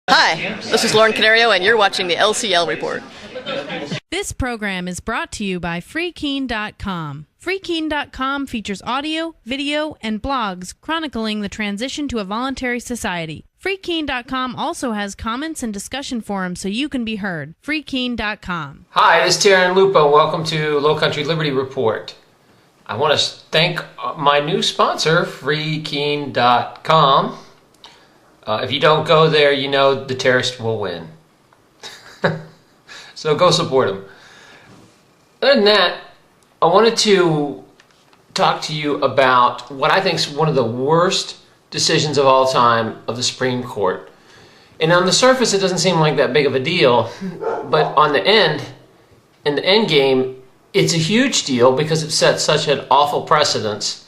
Hi, this is Lauren Canario, and you're watching the LCL Report. This program is brought to you by FreeKeen.com. FreeKeen.com features audio, video, and blogs chronicling the transition to a voluntary society. FreeKeen.com also has comments and discussion forums so you can be heard. FreeKeen.com. Hi, this is Taryn Lupo. Welcome to Low Country Liberty Report. I want to thank my new sponsor, FreeKeen.com. If you don't go there, you know the terrorists will win. So go support them. Other than that, I wanted to talk to you about what I think is one of the worst decisions of all time of the Supreme Court. And on the surface, it doesn't seem like that big of a deal, but on the end, in the end game, it's a huge deal because it sets such an awful precedence.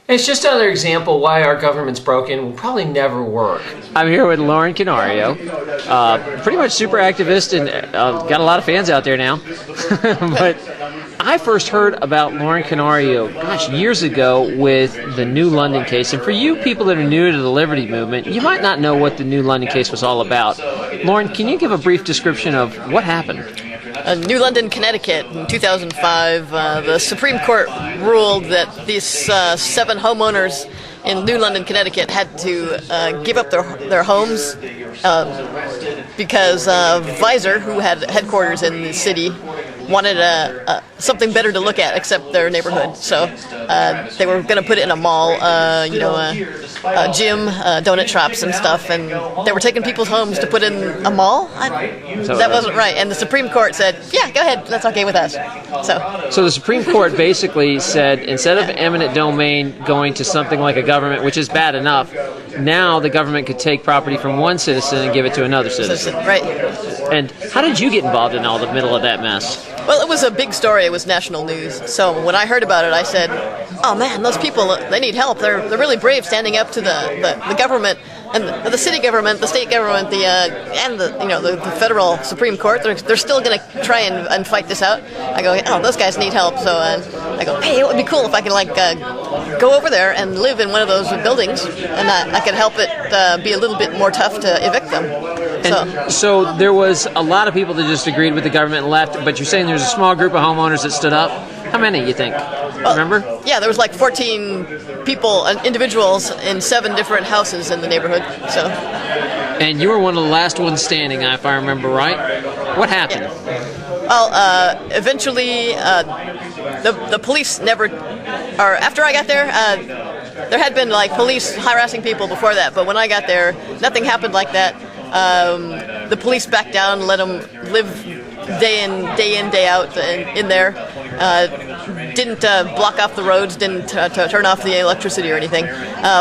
It's just another example why our government's broken will probably never work. I'm here with Lauren Canario, pretty much super activist and got a lot of fans out there now. But I first heard about Lauren Canario, years ago with the New London case. And for you people that are new to the Liberty movement, you might not know what the New London case was all about. Lauren, can you give a brief description of what happened? New London, Connecticut, in 2005, the Supreme Court ruled that these 7 homeowners in New London, Connecticut had to give up their homes because Visor, who had headquarters in the city, wanted something better to look at except their neighborhood. So they were going to put it in a mall, a gym, donut shops and stuff, and they were taking people's homes to put in a mall? That wasn't right. And the Supreme Court said, yeah, go ahead, that's okay with us. So the Supreme Court basically said, instead of eminent domain going to something like a government, which is bad enough, now the government could take property from one citizen and give it to another citizen. Right. And how did you get involved in all the middle of that mess? Well, it was a big story. It was national news. So when I heard about it, I said, oh man, those people, they need help. They're really brave standing up to the government and the city government, the state government, the federal Supreme Court. They're still going to try and fight this out. I go, oh, those guys need help. So I go, hey, it would be cool if I could go over there and live in one of those buildings, and I could help it be a little bit more tough to evict them. So there was a lot of people that just agreed with the government and left, but you're saying there's a small group of homeowners that stood up. How many, you think? Remember? Yeah, there was 14 people, individuals in 7 different houses in the neighborhood. So. And you were one of the last ones standing, if I remember right. What happened? Yeah. Well, eventually, the police never, or after I got there, there had been police harassing people before that, but when I got there, nothing happened like that. The police backed down and let them live day in, day out in there. Didn't block off the roads, didn't turn off the electricity or anything.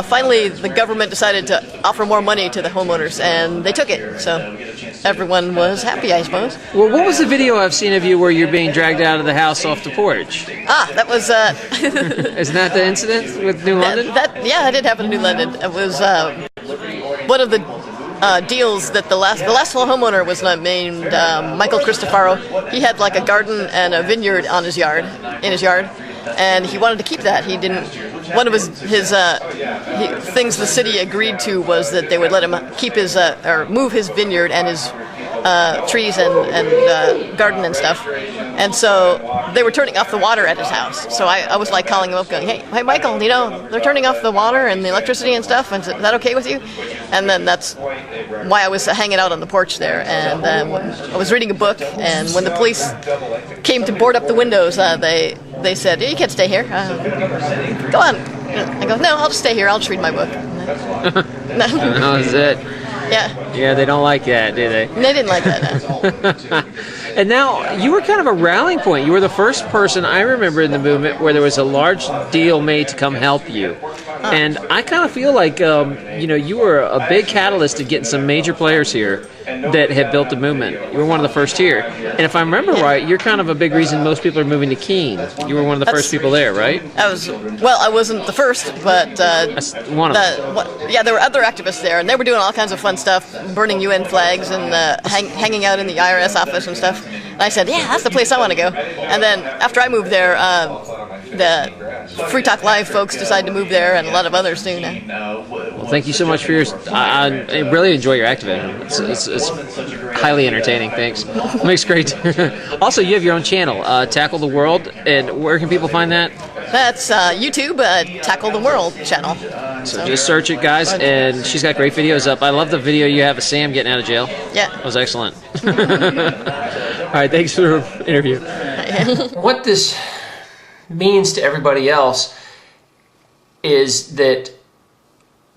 Finally, the government decided to offer more money to the homeowners, and they took it. So everyone was happy, I suppose. Well, what was the video I've seen of you where you're being dragged out of the house off the porch? That was... Isn't that the incident with New London? That did happen in New London. It was one of the deals that the last homeowner was named Michael Cristofaro. He had a garden and a vineyard in his yard, and he wanted to keep that. He didn't. One of his things the city agreed to was that they would let him keep his or move his vineyard and his trees and garden and stuff. And so they were turning off the water at his house. So I was calling him up going, hey Michael, they're turning off the water and the electricity and stuff, and is that okay with you? And then that's why I was hanging out on the porch there. And I was reading a book, and when the police came to board up the windows, they said, you can't stay here. Go on. I go, no, I'll just stay here. I'll just read my book. That was it. Yeah. Yeah, they don't like that, do they? They didn't like that, no. And now, you were kind of a rallying point. You were the first person I remember in the movement where there was a large deal made to come help you. And I kind of feel like, you were a big catalyst to getting some major players here that have built the movement. You were one of the first here. And if I remember right, you're kind of a big reason most people are moving to Keene. You were one of the first people there, right? I wasn't the first, but one of them. There were other activists there, and they were doing all kinds of fun stuff, burning UN flags and hanging out in the IRS office and stuff. And I said, yeah, that's the place I want to go. And then after I moved there, the Free Talk Live folks decided to move there, and a lot of others do now. Well, Well, thank you so much for your. I really enjoy your activism. It's highly entertaining. Thanks. Makes great. Also, you have your own channel, Tackle the World, and where can people find that? That's YouTube, Tackle the World channel. So just search it, guys, and she's got great videos up. I love the video you have of Sam getting out of jail. Yeah. That was excellent. All right, thanks for the interview. What this means to everybody else is that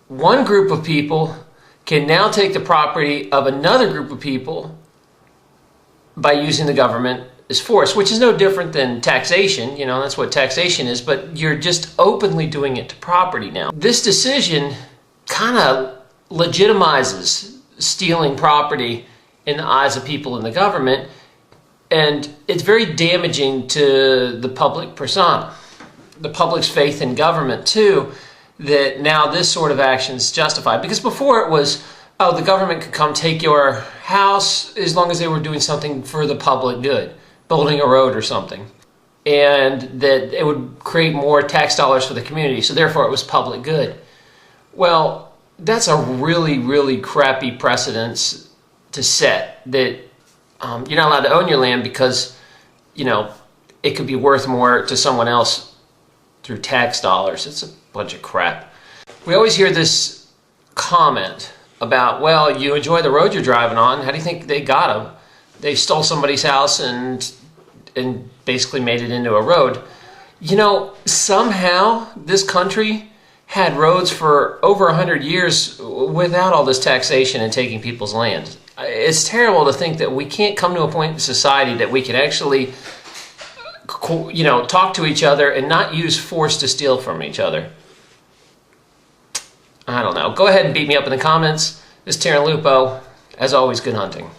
one group of people can now take the property of another group of people by using the government as force, which is no different than taxation. You know, that's what taxation is, but you're just openly doing it to property now. This decision kind of legitimizes stealing property in the eyes of people in the government, and it's very damaging to the public persona, the public's faith in government too, that now this sort of action is justified. Because before it was, oh, the government could come take your house as long as they were doing something for the public good, building a road or something, and that it would create more tax dollars for the community, so therefore it was public good. Well, that's a really, really crappy precedence to set, that you're not allowed to own your land because, you know, it could be worth more to someone else through tax dollars. It's a bunch of crap. We always hear this comment about, well, you enjoy the road you're driving on. How do you think they got them? They stole somebody's house and basically made it into a road. You know, somehow this country had roads for over 100 years without all this taxation and taking people's land. It's terrible to think that we can't come to a point in society that we can actually, you know, talk to each other and not use force to steal from each other. I don't know. Go ahead and beat me up in the comments. This is Taryn Lupo. As always, good hunting.